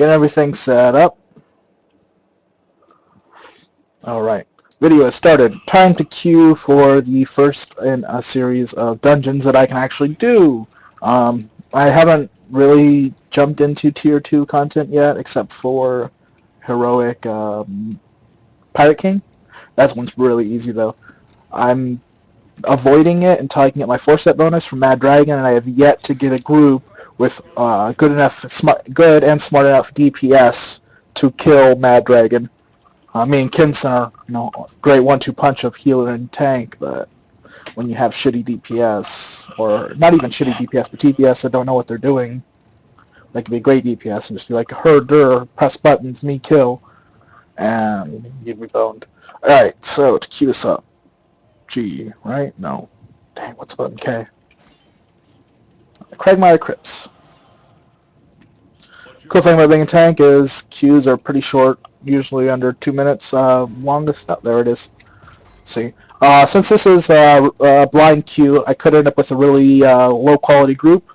Get everything set up. Alright. Video has started. Time to queue for the first in a series of dungeons that I can actually do. I haven't really jumped into Tier 2 content yet, except for Heroic Pirate King. That one's really easy, though. I'm avoiding it until I can get my 4-step bonus from Mad Dragon, and I have yet to get a group with good and smart enough DPS to kill Mad Dragon. Me and Kinson are, great 1-2 punch of healer and tank, but when you have shitty DPS, or not even shitty DPS, but DPS that don't know what they're doing, they can be great DPS and just be like, herder, press buttons, me kill, and you'd be boned. Alright, so to queue this up, G, right? No. Dang, what's button K? Cragmire Crypts. Cool thing about being a tank is queues are pretty short, usually under 2 minutes. Longest, there it is. See, since this is a blind queue, I could end up with a really low quality group.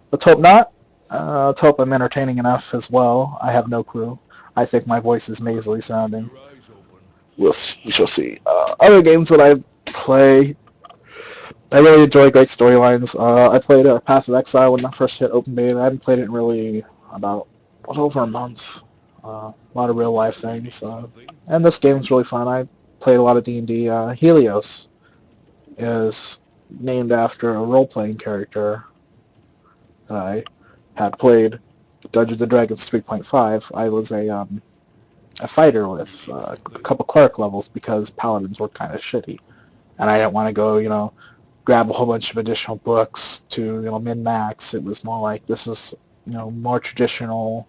Let's hope not. Let's hope I'm entertaining enough as well. I have no clue. I think my voice is nasally sounding. We shall see. Other games that I play, I really enjoy great storylines. I played Path of Exile when I first hit open beta. I haven't played it in really about over a month. A lot of real life things, and this game's really fun. I played a lot of D&D. Helios is named after a role-playing character that I had played Dungeons & Dragons 3.5. I was a fighter with a couple cleric levels because paladins were kind of shitty, and I didn't want to go, grab a whole bunch of additional books to, min-max. It was more like, this is, more traditional,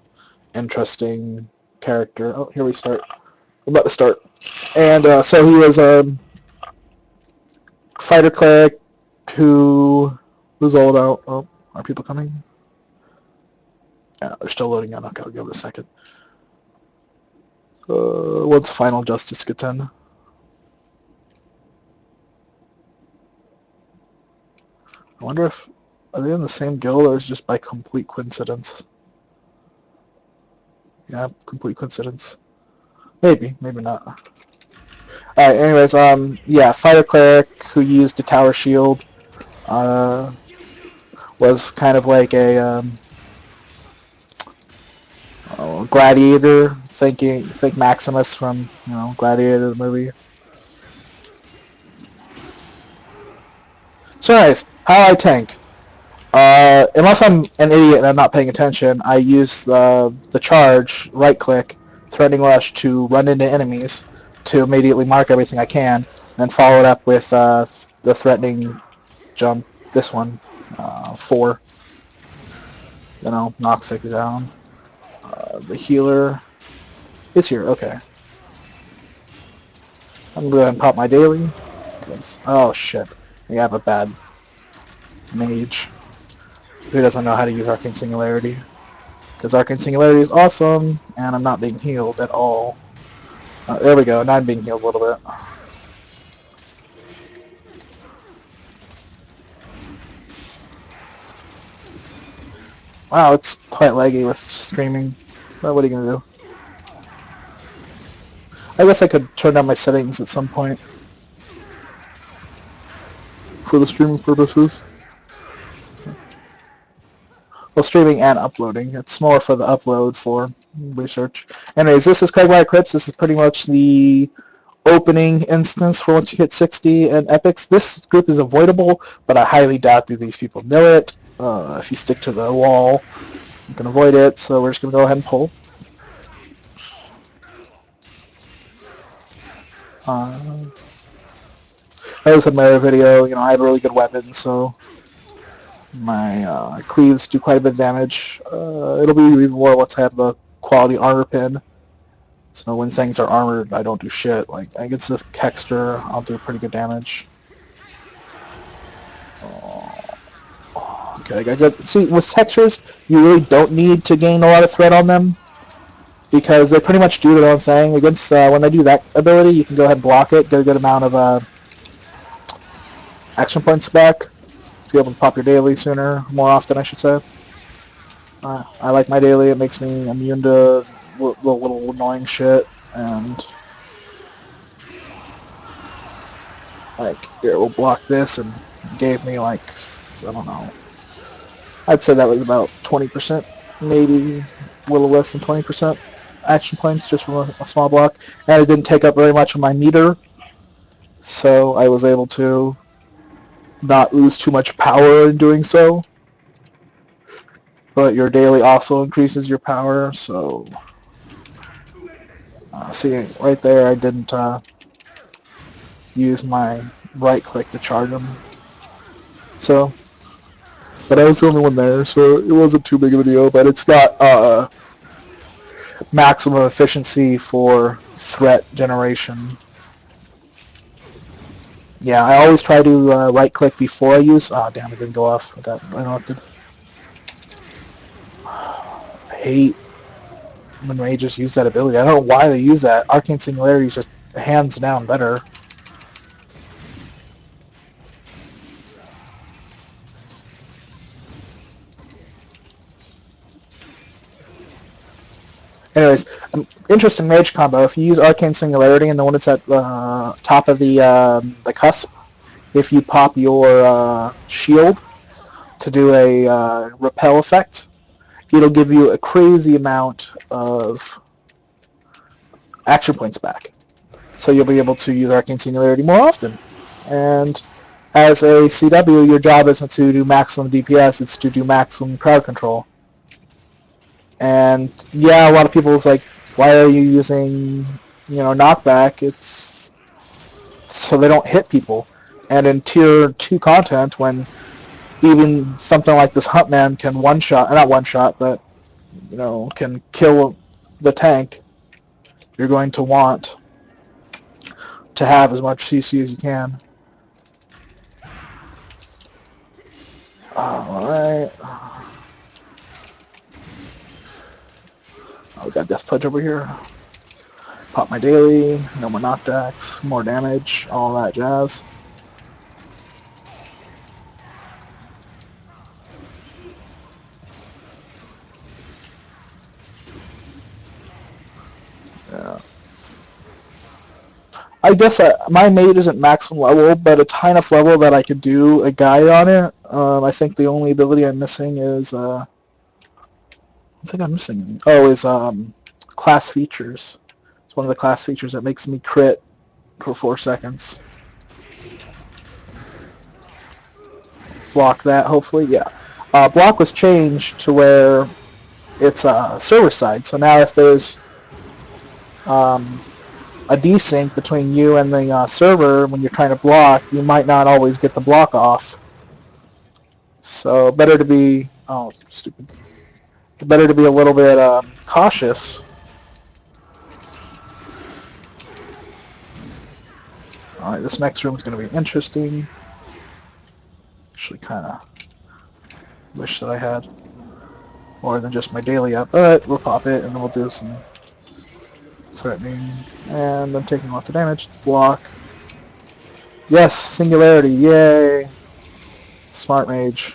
interesting character. Oh, here we start. We're about to start. And so he was a fighter cleric who's old out. Oh, are people coming? Yeah, they're still loading in. Okay, I'll give it a second. Once Final Justice gets in. I wonder if, are they in the same guild or is it just by complete coincidence? Yeah, complete coincidence. Maybe, maybe not. Alright, anyways, yeah, fighter cleric who used a tower shield, was kind of like a, gladiator, think Maximus from, Gladiator, the movie. So anyways, how I tank. Unless I'm an idiot and I'm not paying attention, I use the charge, right-click, threatening rush to run into enemies to immediately mark everything I can, and then follow it up with the threatening jump, this one, 4. Then I'll knock things down. The healer is here, okay. I'm going to go ahead and pop my daily. Oh shit, I have a bad mage who doesn't know how to use Arcane Singularity. Because Arcane Singularity is awesome, and I'm not being healed at all. There we go, now I'm being healed a little bit. Wow, it's quite laggy with streaming. But what are you going to do? I guess I could turn down my settings at some point. For the streaming purposes. Well, streaming and uploading. It's more for the upload for research. Anyways, this is Cragmire Crypts. This is pretty much the opening instance for once you hit 60 and epics. This group is avoidable, but I highly doubt that these people know it. If you stick to the wall, you can avoid it, so we're just going to go ahead and pull. That was in my other video. I have a really good weapon, so my cleaves do quite a bit of damage. It'll be even more once I have the quality armor pin. So when things are armored, I don't do shit. Like, against this Hexter, I'll do pretty good damage. Okay, I got good. See, with Hexters, you really don't need to gain a lot of threat on them, because they pretty much do their own thing. Against when they do that ability, you can go ahead and block it, get a good amount of action points back, to be able to pop your daily sooner, more often, I should say. I like my daily. It makes me immune to little annoying shit, and like it will block this, and gave me like, I don't know. I'd say that was about 20%, maybe a little less than 20% action points just from a small block, and it didn't take up very much of my meter, so I was able to not lose too much power in doing so. But your daily also increases your power, so see right there, I didn't use my right click to charge them. So, but I was the only one there, so it wasn't too big of a deal. But it's not maximum efficiency for threat generation. Yeah, I always try to right click before I use. Oh damn, it didn't go off. I got interrupted. I hate when mages use that ability. I don't know why they use that. Arcane Singularity is just hands down better. Anyways, interesting mage combo. If you use Arcane Singularity and the one that's at the top of the cusp, if you pop your shield to do a repel effect, it'll give you a crazy amount of action points back. So you'll be able to use Arcane Singularity more often. And as a CW, your job isn't to do maximum DPS, it's to do maximum crowd control. And yeah, a lot of people is like, why are you using, knockback? It's so they don't hit people. And in tier 2 content, when even something like this Huntman can not one shot, but can kill the tank, you're going to want to have as much CC as you can. Alright. Oh, we got Death Pledge over here. Pop my daily, no more knockbacks, more damage, all that jazz. Yeah. I guess my mage isn't maximum level, but it's high enough level that I could do a guide on it. I think the only ability I'm missing is I think I'm missing. Oh, is class features. It's one of the class features that makes me crit for 4 seconds. Block that, hopefully, yeah. Block was changed to where it's server side. So now if there's a desync between you and the server when you're trying to block, you might not always get the block off. So better to be stupid. Better to be a little bit cautious. All right, this next room is going to be interesting. Actually, kind of wish that I had more than just my daily up, but we'll pop it and then we'll do some threatening. And I'm taking lots of damage. Block. Yes, Singularity. Yay. Smart Mage.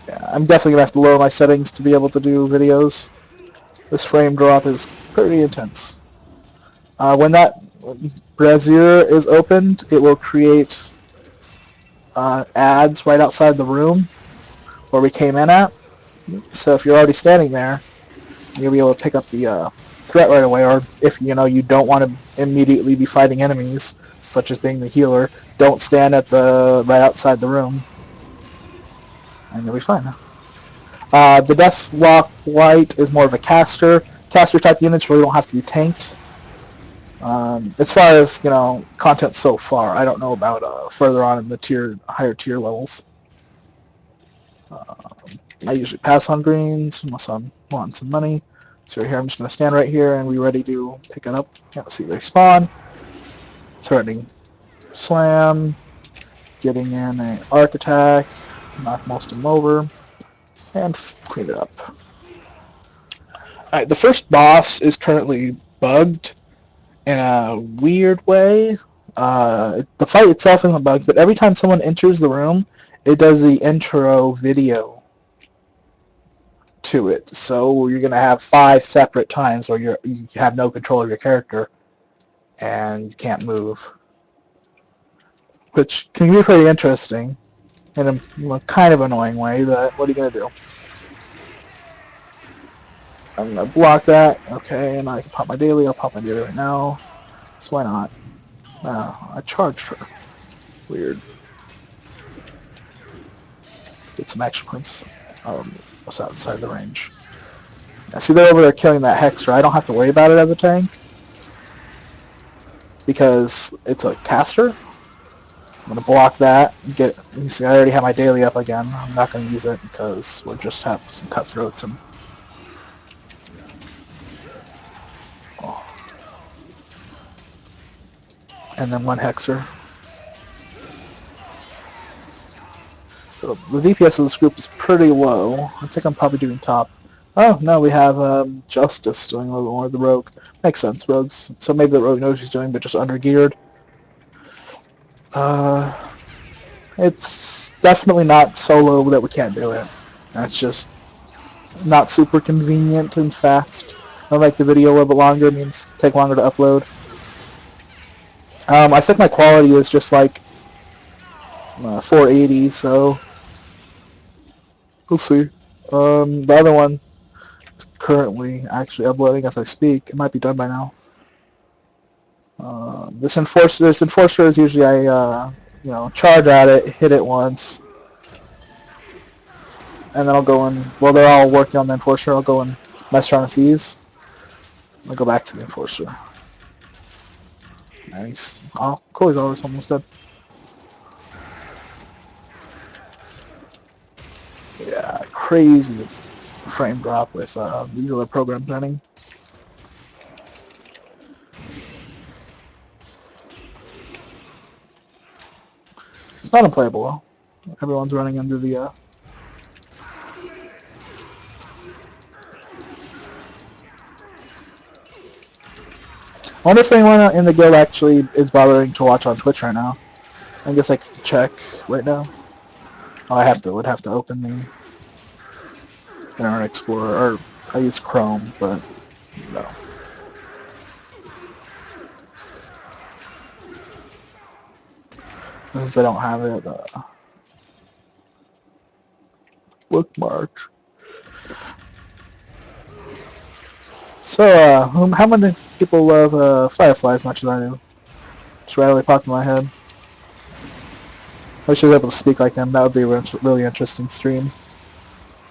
Yeah, I'm definitely going to have to lower my settings to be able to do videos. This frame drop is pretty intense. When that brazier is opened, it will create ads right outside the room where we came in at. So if you're already standing there, you'll be able to pick up the threat right away. Or if you don't want to immediately be fighting enemies, such as being the healer, don't stand at the right outside the room, and you'll be fine. The Deathlock Light is more of a caster type units where you don't have to be tanked. As far as content so far, I don't know about further on in the higher tier levels. I usually pass on greens unless I'm wanting some money. So right here, I'm just going to stand right here and be ready to pick it up. Yeah, see they spawn. Threatening slam. Getting in an arc attack. Knock most of them over. And clean it up. Alright, the first boss is currently bugged in a weird way. The fight itself isn't bugged, but every time someone enters the room, it does the intro video. to it. So you're going to have 5 separate times where you have no control of your character and you can't move, which can be pretty interesting in a kind of annoying way, but what are you going to do? I'm going to block that. Okay, and I can pop my daily. I'll pop my daily right now. So why not? I charged her. Weird. Get some action points. What's outside the range? I see they're over there killing that Hexer. I don't have to worry about it as a tank because it's a caster. I'm going to block that. You see, I already have my daily up again. I'm not going to use it because we'll just have some cutthroats and... and then one Hexer. So the DPS of this group is pretty low. I think I'm probably doing top. Oh, no, we have Justice doing a little more of the rogue. Makes sense, rogues. So maybe the rogue knows what he's doing, but just under-geared. It's definitely not so low that we can't do it. That's just not super convenient and fast. I like the video a little bit longer. It means take longer to upload. I think my quality is just like 480, so we'll see. The other one is currently actually uploading as I speak. It might be done by now. This enforcer is usually I charge at it, hit it once, and then I'll go and while they're all working on the enforcer, I'll go and mess around with these. I'll go back to the enforcer. Nice. Oh, cool. He's almost dead. Yeah, crazy frame drop with these other programs running. It's not unplayable. Everyone's running into the... I wonder if anyone in the guild actually is bothering to watch on Twitch right now. I guess I could check right now. Oh, would have to open the Internet Explorer, or I use Chrome, but no. Since I don't have it, bookmarked. So, how many people love Firefly as much as I do? Just randomly popped in my head. I wish I was able to speak like them. That would be a really interesting stream.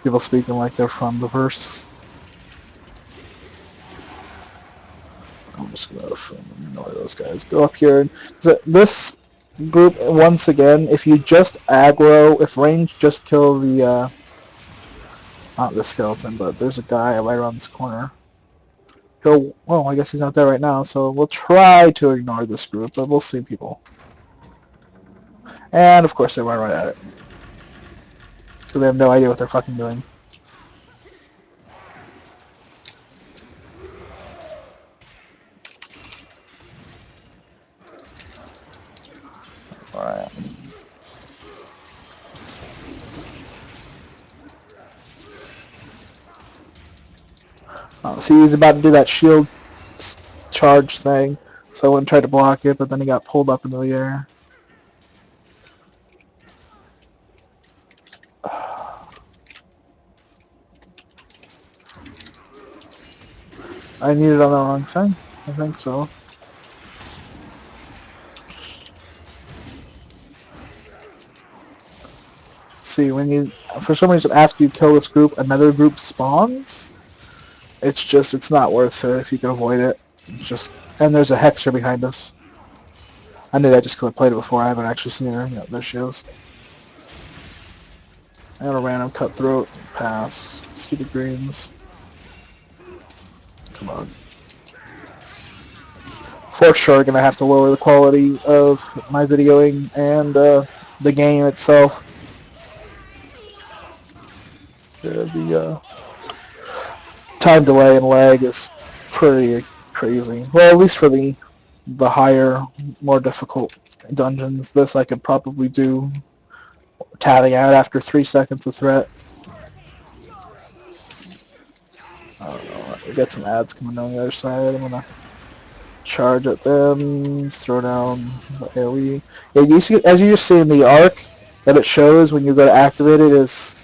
People speaking like they're from the verse. I'm just going to ignore those guys. Go up here. This group, once again, if you just aggro, if range just kill the, not the skeleton, but there's a guy right around this corner. Well, I guess he's not there right now, so we'll try to ignore this group, but we'll see people. And, of course, they run right at it. Because they have no idea what they're fucking doing. Alright. See, he's about to do that shield charge thing, so I went and tried to block it, but then he got pulled up into the air. I needed on the wrong thing. I think so. See, when you, for some reason, after you kill this group, another group spawns. It's not worth it if you can avoid it. And there's a Hexer behind us. I knew that just because I played it before. I haven't actually seen her. Yeah, there she is. And a random cutthroat. Pass. Stupid greens. Come on. For sure, gonna have to lower the quality of my videoing and the game itself. The time delay and lag is pretty crazy. Well, at least for the higher, more difficult dungeons. This I could probably do tabbing out after 3 seconds of threat. We got some ads coming on the other side. I'm gonna charge at them, throw down the AoE. Yeah, you see, as you see in the arc that it shows when you go to activate it is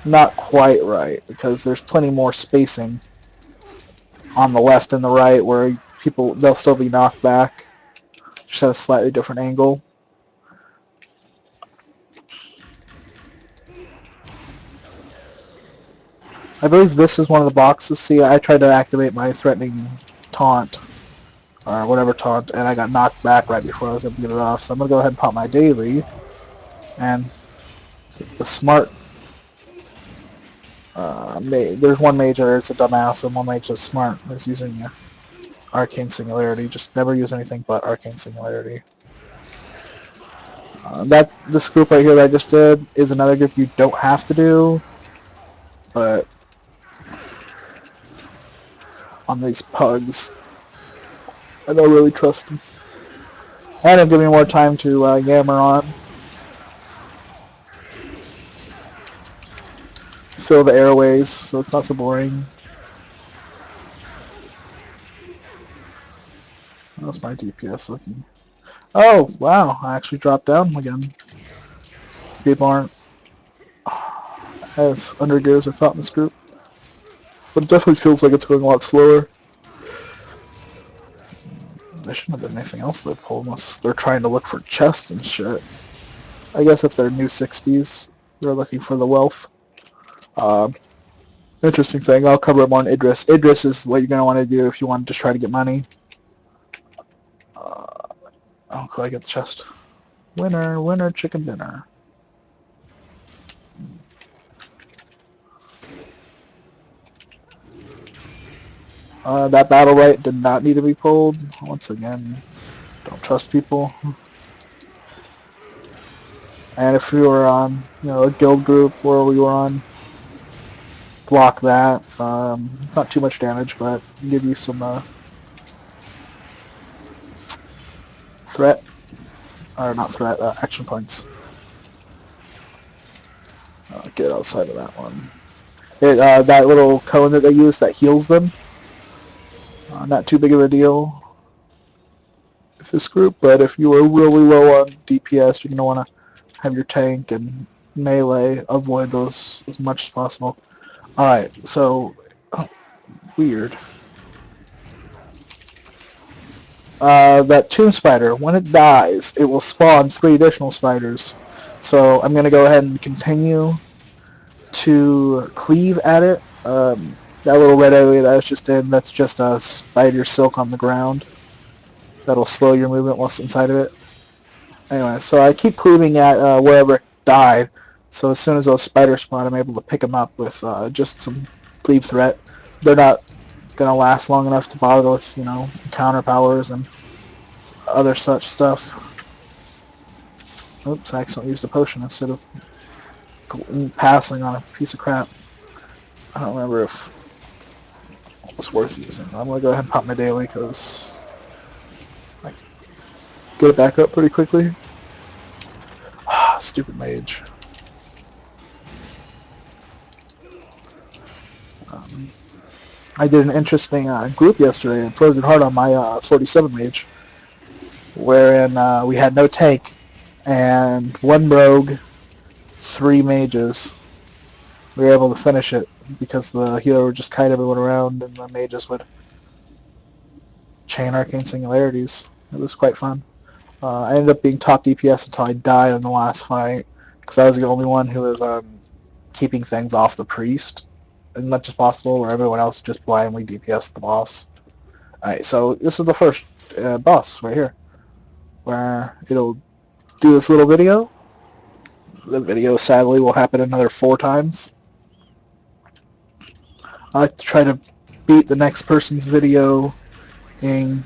not quite right because there's plenty more spacing on the left and the right where they'll still be knocked back, just at a slightly different angle. I believe this is one of the boxes. See, I tried to activate my threatening taunt, or whatever taunt, and I got knocked back right before I was able to get it off. So I'm going to go ahead and pop my daily, and the smart there's one mage that's a dumbass, and one mage that's smart that's using Arcane Singularity. Just never use anything but Arcane Singularity. This group right here that I just did is another group you don't have to do, but on these pugs, I don't really trust them. And it'll give me more time to yammer on. Fill the airways, so it's not so boring. How's my DPS looking? Oh, wow, I actually dropped down again. People aren't as under gear as I thought in this group. But it definitely feels like it's going a lot slower. There shouldn't have been anything else they pulled unless they're trying to look for chests and shit. I guess if they're new 60s, they're looking for the wealth. Interesting thing, I'll cover it more on Idris. Idris is what you're going to want to do if you want to just try to get money. Oh, cool, I get the chest. Winner, winner, chicken dinner. That battle right did not need to be pulled. Once again, don't trust people. And if you were on, a guild group where we were on, block that. Not too much damage, but give you some threat, or not threat, action points. Get outside of that one. That little cone that they use that heals them. Not too big of a deal with this group, but if you are really low on DPS, you're going to want to have your tank and melee avoid those as much as possible. Alright, so weird. That tomb spider, when it dies, it will spawn 3 additional spiders. So I'm going to go ahead and continue to cleave at it. That little red area that I was just in, that's just a spider silk on the ground. That'll slow your movement while it's inside of it. Anyway, so I keep cleaving at wherever it died. So as soon as those spiders spawn, I'm able to pick them up with just some cleave threat. They're not going to last long enough to bother with, counter powers and other such stuff. Oops, I accidentally used a potion instead of passing on a piece of crap. I don't remember if it was worth using. I'm going to go ahead and pop my daily because I get it back up pretty quickly. Stupid mage. I did an interesting group yesterday in Frozen Heart on my 47 mage, wherein we had no tank and 1 rogue, 3 mages. We were able to finish it because the healer would just kite everyone around and the mages would chain arcane singularities. It was quite fun. I ended up being top DPS until I died in the last fight because I was the only one who was keeping things off the priest as much as possible, where everyone else just blindly DPS the boss. Alright, so this is the first boss right here, where it'll do this little video. The video sadly will happen another 4 times. I like to try to beat the next person's video in...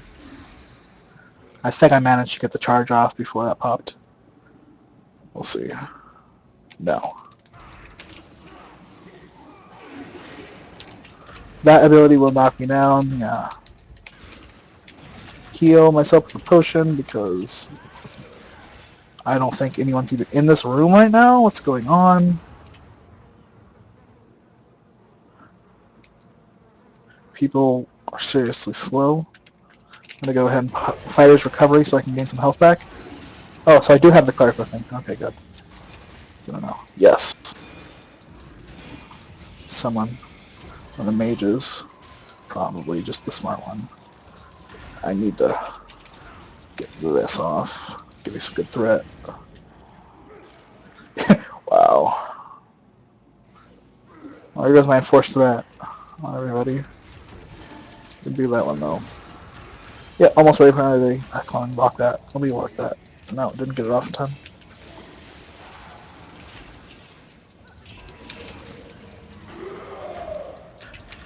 I think I managed to get the charge off before that popped. We'll see. No. That ability will knock me down, yeah. Heal myself with a potion because I don't think anyone's even in this room right now. What's going on? People are seriously slow. I'm going to go ahead and Fighter's Recovery so I can gain some health back. Oh, so I do have the cleric with me. Okay, good. I don't know. Yes. Someone. One of the mages. Probably just the smart one. I need to get this off. Give me some good threat. Wow. Well, here goes my enforced threat. Come on, everybody. Could do that one, though. Yeah, almost ready for another day. Come on, block that. Let me work that. No, didn't get it off in time.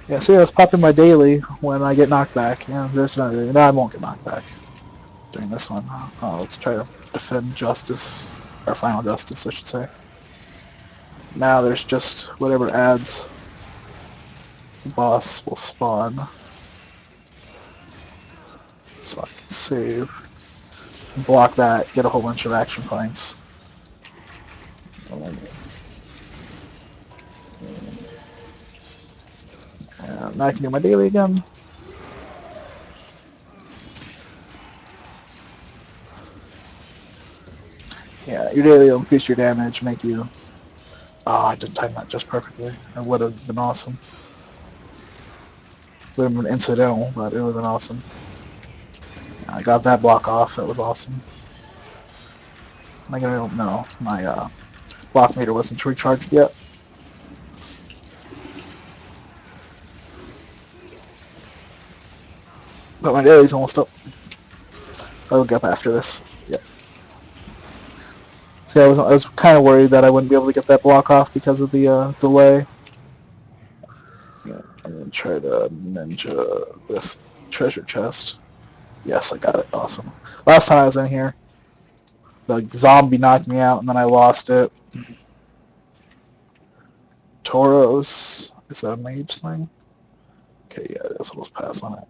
Yeah, see, I was popping my daily when I get knocked back. Yeah, there's another daily. No, I won't get knocked back during this one. Let's try to defend justice. Or final justice, I should say. Now there's just whatever adds the boss will spawn. So I can save. Block that, get a whole bunch of action points. And now I can do my daily again. Yeah, your daily will increase your damage, make you... Oh, I didn't time that just perfectly. That would have been awesome. Would have been incidental, but it would have been awesome. I got that block off. That was awesome. Am I gonna... No, my block meter wasn't recharged yet. But my daily's almost up. I'll get up after this. Yep. See, I was kind of worried that I wouldn't be able to get that block off because of the delay. Yeah, I'm gonna try to ninja this treasure chest. Yes, I got it. Awesome. Last time I was in here, the zombie knocked me out, and then I lost it. Tauros. Is that a mage thing? Okay, yeah, it is. We'll just pass on it.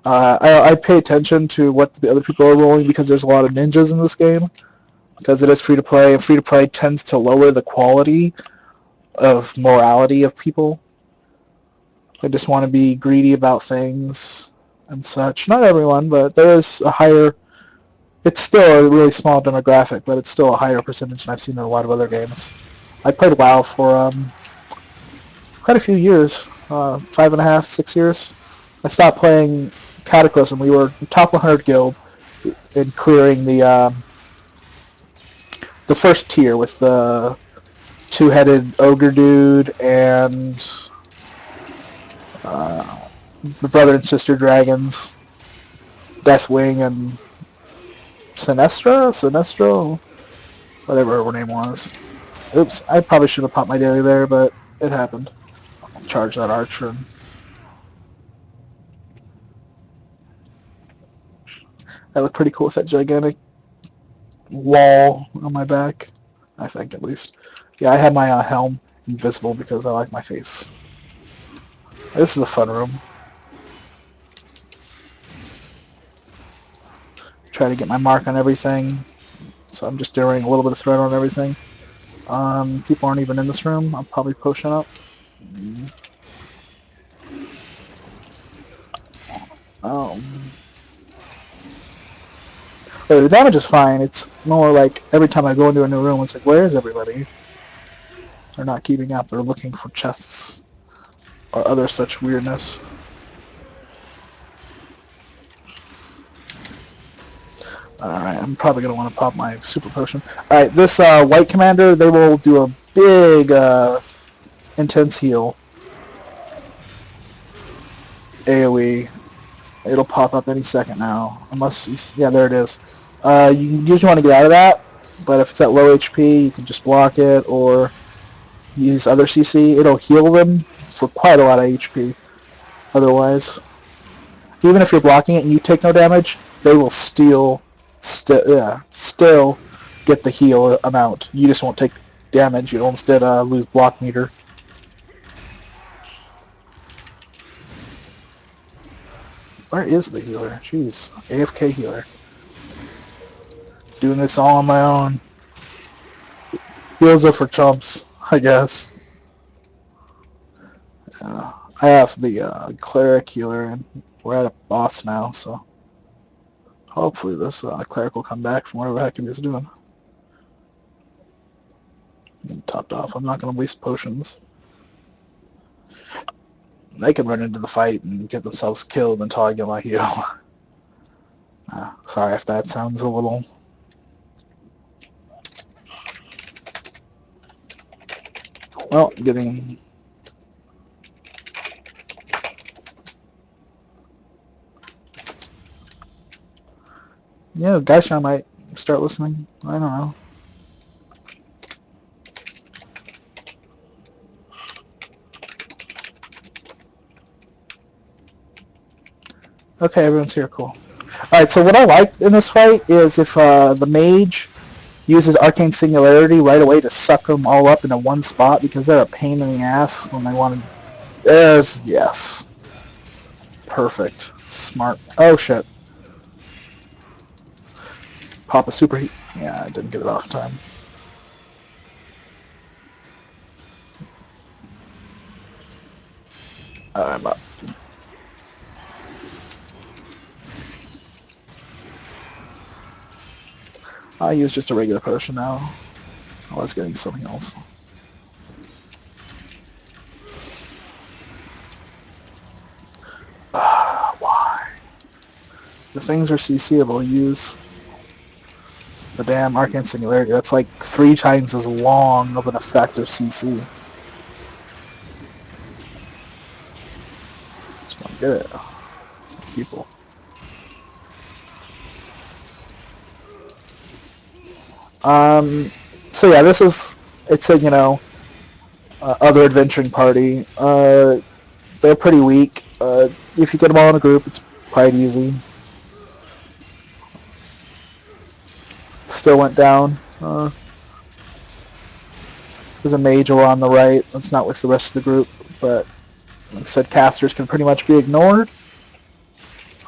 I pay attention to what the other people are rolling because there's a lot of ninjas in this game. Because it is free to play, and free to play tends to lower the quality of morality of people. They just want to be greedy about things and such. Not everyone, but there is a higher... It's still a really small demographic, but it's still a higher percentage than I've seen in a lot of other games. I played WoW for quite a few years, 5.5, 6 years. I stopped playing Cataclysm. We were top 100 guild in clearing the first tier with the two-headed ogre dude and the brother and sister dragons, Deathwing and Sinestro, whatever her name was. Oops, I probably should have popped my daily there, but it happened. I'll charge that archer. I look pretty cool with that gigantic wall on my back, I think at least. Yeah, I have my helm invisible because I like my face. This is a fun room. Try to get my mark on everything. So I'm just doing a little bit of threat on everything. People aren't even in this room. I'll probably potion up. But the damage is fine. It's more like every time I go into a new room, it's like, where is everybody? They're not keeping up. They're looking for chests or other such weirdness. Alright, I'm probably going to want to pop my super potion. Alright, this white commander, they will do a big intense heal. AoE. It'll pop up any second now. Unless, yeah, there it is. You usually want to get out of that, but if it's at low HP, you can just block it or use other CC. It'll heal them for quite a lot of HP. Otherwise, even if you're blocking it and you take no damage, they will still get the heal amount. You just won't take damage. You'll instead lose block meter. Where is the healer? Jeez, AFK healer. Doing this all on my own. Heals are for chumps, I guess. I have the cleric healer, and we're at a boss now, so hopefully this cleric will come back from whatever the heck he was doing. And topped off. I'm not going to waste potions. They can run into the fight and get themselves killed until I get my heal. Sorry if that sounds a little... Well, getting... Yeah, Gaisha might start listening. I don't know. Okay, everyone's here. Cool. Alright, so what I like in this fight is if the mage uses Arcane Singularity right away to suck them all up into one spot, because they're a pain in the ass when they want to... There's... Yes. Perfect. Smart. Oh, shit. Pop a superheat. Yeah, I didn't get it off in time. I'm up. I use just a regular potion now. I was getting something else. Why? The things are CCable. Use the damn Arcane Singularity. That's like 3 times as long of an effect of CC. Just don't get it. Some people. So yeah, this is, it's a, you know, other adventuring party. They're pretty weak. If you get them all in a group, it's quite easy. Still went down. There's a mage over on the right. That's not with the rest of the group, but like I said, casters can pretty much be ignored.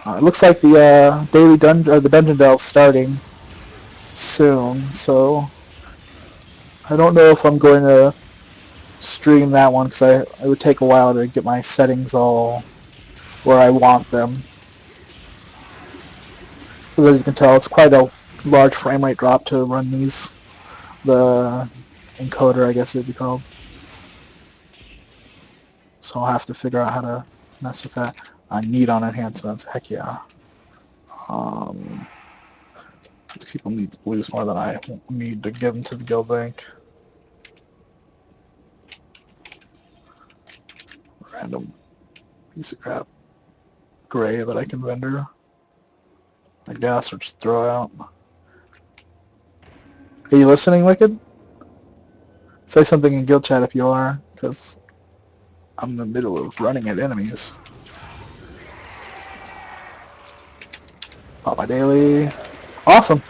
It looks like the daily dungeon, or the dungeon delve starting soon, so I don't know if I'm going to stream that one, because it would take a while to get my settings all where I want them. Because as you can tell, it's quite a large frame rate drop to run these, the encoder, I guess it would be called. So I'll have to figure out how to mess with that. I need on enhancements, heck yeah. These people need the blues more than I need to give them to the guild bank. Random piece of crap gray that I can render, I guess, or just throw out. Are you listening, Wicked? Say something in guild chat if you are, because I'm in the middle of running at enemies. Pop my daily. Awesome.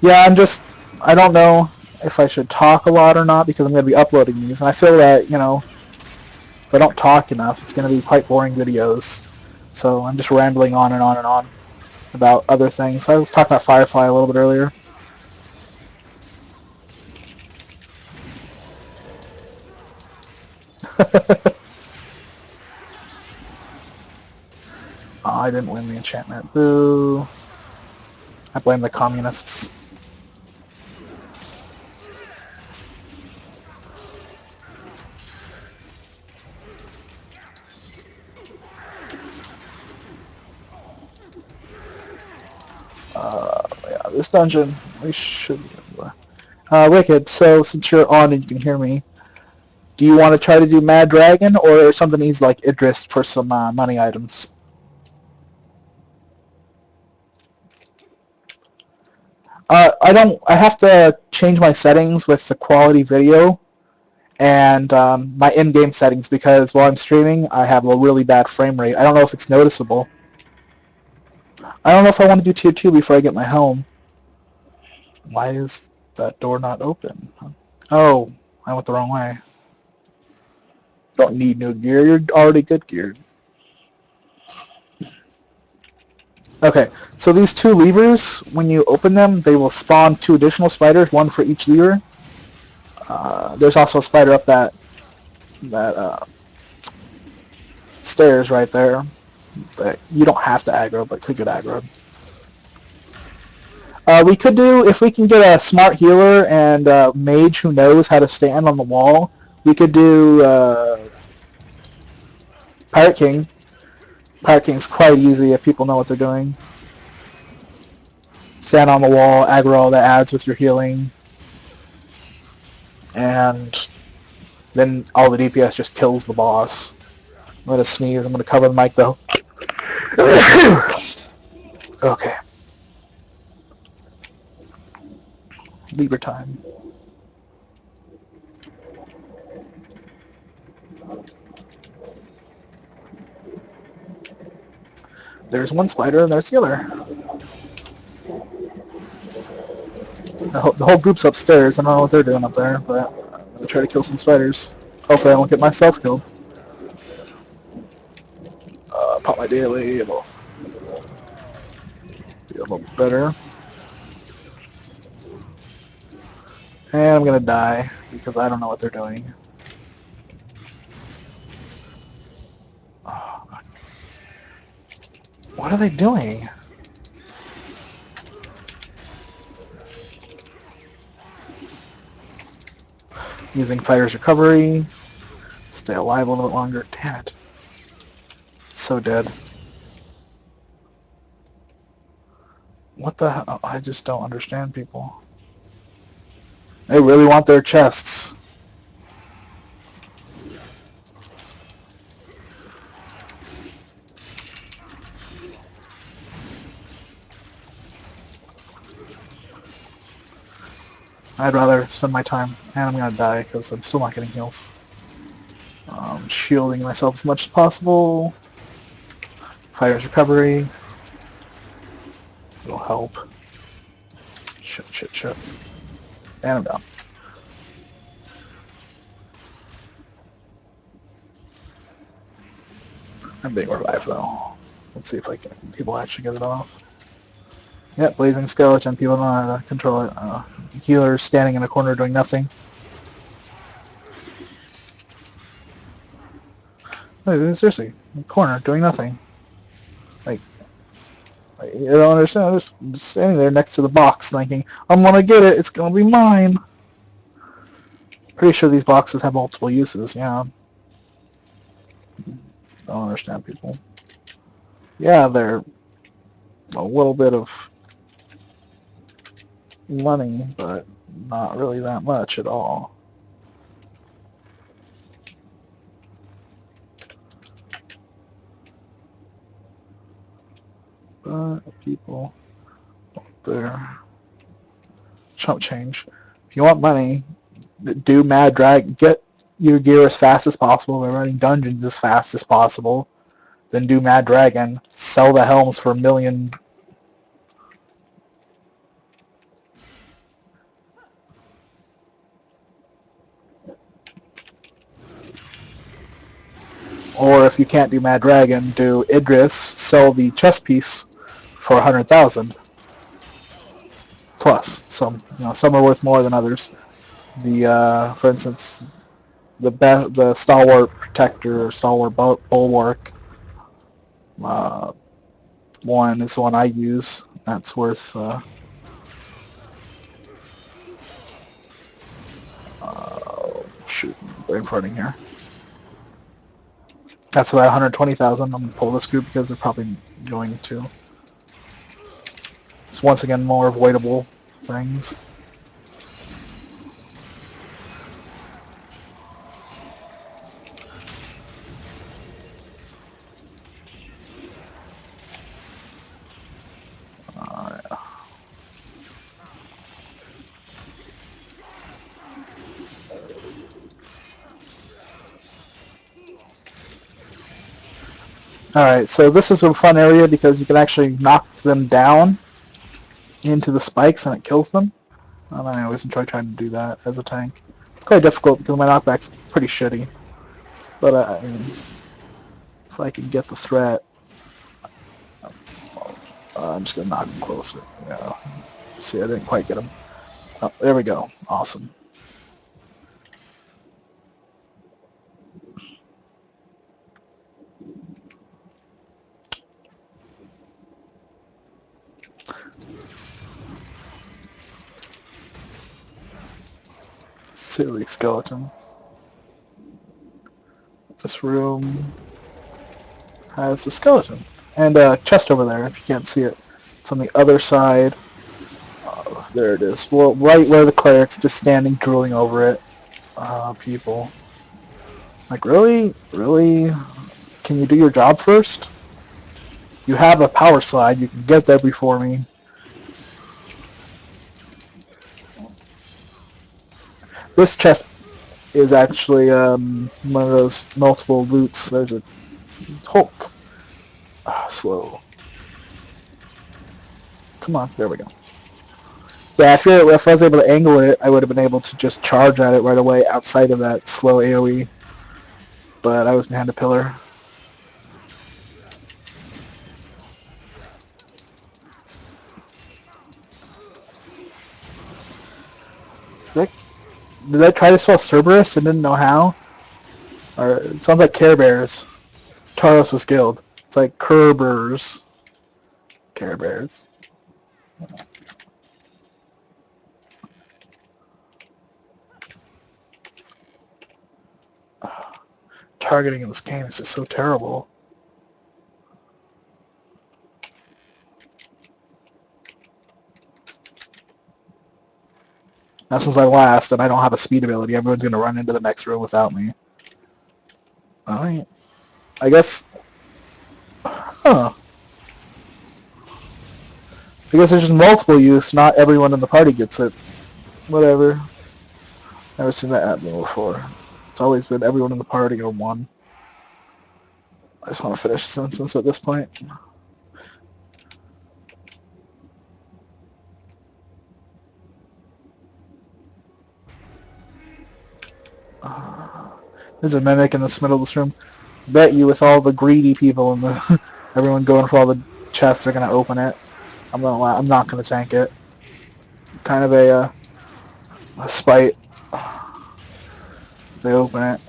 Yeah, I don't know if I should talk a lot or not, because I'm going to be uploading these, and I feel that, you know, if I don't talk enough, it's going to be quite boring videos. So I'm just rambling on and on and on about other things. I was talking about Firefly a little bit earlier. Oh, I didn't win the enchantment. Boo. I blame the communists. Yeah, this dungeon, we should be able to... Wicked, so since you're on and you can hear me, do you want to try to do Mad Dragon, or something easy like Idris for some money items? I have to change my settings with the quality video and my in-game settings, because while I'm streaming, I have a really bad frame rate. I don't know if it's noticeable. I don't know if I want to do tier 2 before I get my helm. Why is that door not open? Oh, I went the wrong way. Don't need new gear, you're already good geared. Okay, so these 2 levers, when you open them, they will spawn 2 additional spiders, 1 for each lever. There's also a spider up that that stairs right there that you don't have to aggro, but could get aggroed. We could do, if we can get a smart healer and mage who knows how to stand on the wall, we could do Pirate King. Pirate King's quite easy if people know what they're doing. Stand on the wall, aggro all the adds with your healing, and then all the DPS just kills the boss. I'm going to sneeze. I'm going to cover the mic, though. Okay. Libra time. There's one spider and there's the other. The whole group's upstairs. I don't know what they're doing up there, but I'm going to try to kill some spiders. Hopefully I won't get myself killed. Pop my daily. It'll be a little better. And I'm going to die because I don't know what they're doing. Oh, what are they doing? Using fighter's recovery. Stay alive a little bit longer. Damn it. So dead. What the hell? I just don't understand people. They really want their chests. I'd rather spend my time, and I'm gonna die because I'm still not getting heals. Shielding myself as much as possible. Fighter's recovery. It'll help. Shit. And I'm down. I'm being revived though. Let's see if people actually get it off. Yep, Blazing Skeleton. People don't know how to control it. Healer standing in a corner doing nothing. Seriously, corner doing nothing. Like, I don't understand. I'm just standing there next to the box thinking, I'm gonna get it. It's gonna be mine. Pretty sure these boxes have multiple uses. Yeah. I don't understand people. Yeah, they're a little bit of money, but not really that much at all. But people want their chump change. If you want money, do Mad Drag. Get your gear as fast as possible by running dungeons as fast as possible. Then do Mad Dragon. Sell the helms for $1 million. Or if you can't do Mad Dragon, do Idris. Sell the chest piece for 100,000 plus. Some are worth more than others. For instance, the Stalwart Protector or Stalwart Bulwark one is the one I use. That's worth shoot, brain farting here. That's about 120,000. I'm gonna pull this group because they're probably going to. It's once again more avoidable things. Alright, so this is a fun area because you can actually knock them down into the spikes and it kills them. And I always enjoy trying to do that as a tank. It's quite difficult because my knockback's pretty shitty. But I mean, if I can get the threat, I'm just going to knock him closer. Yeah. See, I didn't quite get him. Oh, there we go. Awesome. Silly skeleton. This room has a skeleton. And a chest over there, if you can't see it. It's on the other side. Oh, there it is. Well, right where the cleric's just standing, drooling over it. People. Like, really? Really? Can you do your job first? You have a power slide. You can get there before me. This chest is actually one of those multiple loots. There's a Hulk. Slow. Come on. There we go. Yeah, if I was able to angle it, I would have been able to just charge at it right away outside of that slow AoE. But I was behind a pillar. Did I try to spell Cerberus and didn't know how? Or it sounds like Care Bears. Taros was killed. It's like Kerbers. Care Bears. Targeting in this game is just so terrible. Now since I last and I don't have a speed ability, everyone's going to run into the next room without me. Alright. I guess... Huh. I guess there's just multiple use, not everyone in the party gets it. Whatever. Never seen that happen before. It's always been everyone in the party or one. I just want to finish the sentence at this point. There's a mimic in the middle of this room. Bet you with all the greedy people and the everyone going for all the chests, they're gonna open it. I'm not gonna tank it. Kind of a spite. If they open it.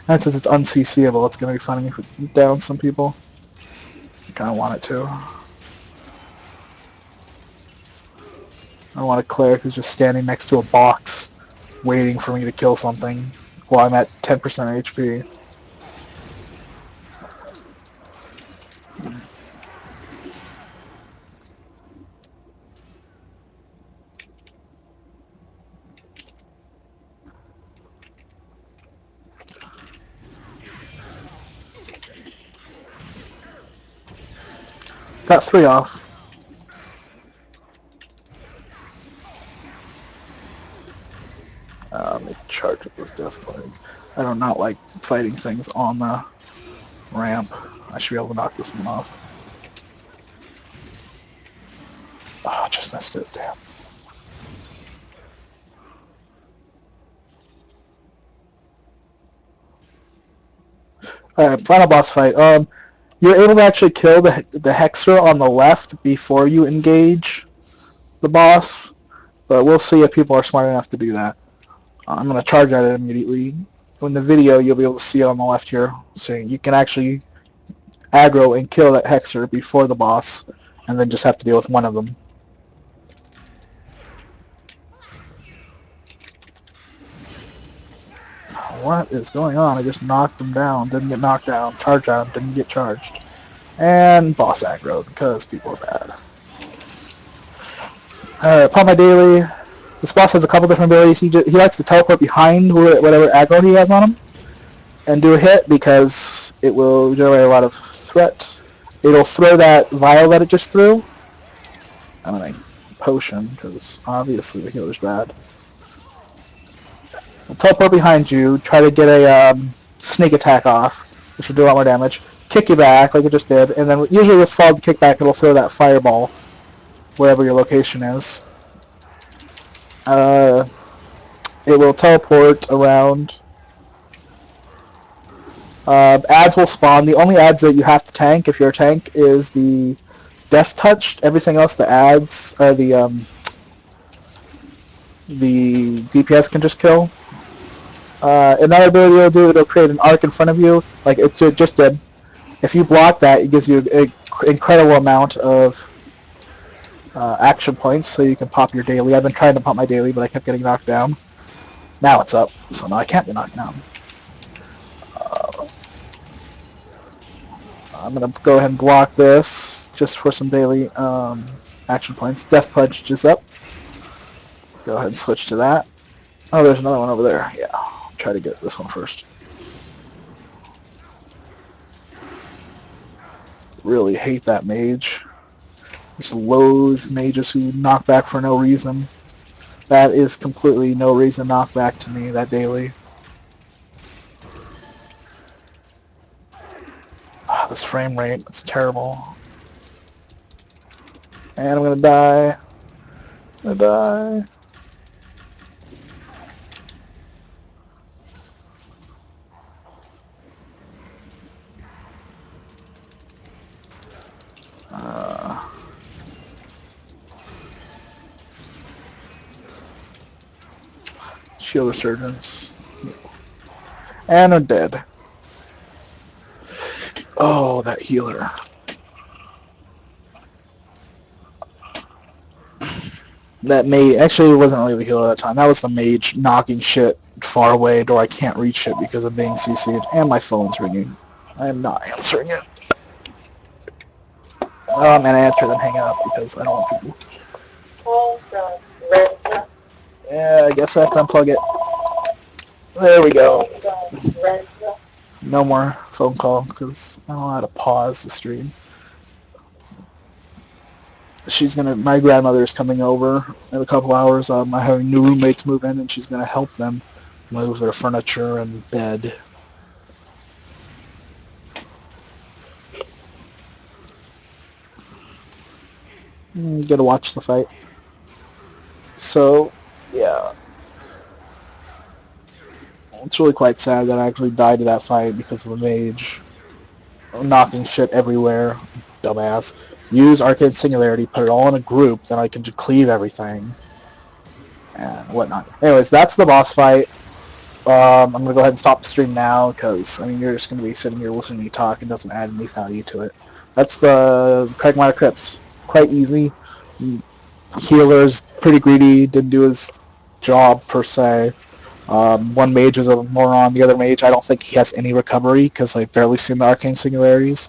And since it's unCCable, it's gonna be funny if it downs some people. I kinda want it to. I want a cleric who's just standing next to a box waiting for me to kill something while I'm at 10% HP. Got 3 off. Let me charge up this death plague. I do not like fighting things on the ramp. I should be able to knock this one off. Oh, I just missed it. Damn. Alright, final boss fight. You're able to actually kill the Hexer on the left before you engage the boss, but we'll see if people are smart enough to do that. I'm going to charge at it immediately. In the video, you'll be able to see it on the left here. So you can actually aggro and kill that Hexer before the boss, and then just have to deal with one of them. What is going on? I just knocked him down. Didn't get knocked down. Charge at him. Didn't get charged. And boss aggro because people are bad. Upon my daily, this boss has a couple different abilities. He likes to teleport behind whatever aggro he has on him and do a hit because it will generate a lot of threat. It'll throw that vial that it just threw. I'm going to potion because obviously the healer's bad. I'll teleport behind you, try to get a sneak attack off, which will do a lot more damage. Kick you back like it just did, and then usually with fall to kickback it'll throw that fireball wherever your location is. It will teleport around. Ads will spawn. The only ads that you have to tank if you're a tank is the Death Touch. Everything else, the ads, the DPS can just kill. Another ability it'll do, it'll create an arc in front of you, like it just did. If you block that, it gives you an incredible amount of action points, so you can pop your daily. I've been trying to pop my daily, but I kept getting knocked down. Now it's up, so now I can't be knocked down. I'm going to go ahead and block this just for some daily action points. Death Punch is up. Go ahead and switch to that. Oh, there's another one over there. Yeah, I'll try to get this one first. Really hate that mage. Just loathe mages who knock back for no reason. That is completely no reason knock back to me, that daily. This frame rate is terrible. And I'm gonna die. I'm gonna die. Shield Resurgence. And I'm dead. Oh, that healer. That mage, actually it wasn't really the healer at that time. That was the mage knocking shit far away to where I can't reach it because of being CC'd. And my phone's ringing. I am not answering it. Oh, I'm gonna answer then hang it up because I don't want people. Yeah, I guess I have to unplug it. There we go. No more phone call because I don't know how to pause the stream. My grandmother is coming over in a couple hours. I'm having new roommates move in, and she's gonna help them move their furniture and bed. Gotta watch the fight. So, yeah. It's really quite sad that I actually died to that fight because of a mage. Knocking shit everywhere. Dumbass. Use Arcane Singularity, put it all in a group, then I can just cleave everything. And whatnot. Anyways, that's the boss fight. I'm going to go ahead and stop the stream now because, I mean, you're just going to be sitting here listening to me talk. It doesn't add any value to it. That's the Cragmire Crypts. Quite easy. Healer's pretty greedy, didn't do his job per se. One mage is a moron. The other mage, I don't think he has any recovery because I've barely seen the Arcane Singularities.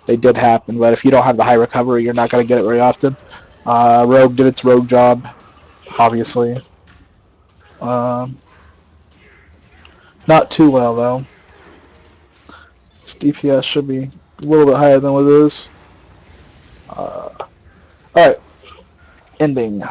They did happen, but if you don't have the high recovery, you're not going to get it very often. Rogue did its rogue job, obviously. Not too well, though. Its DPS should be a little bit higher than what it is. Alright. Ending.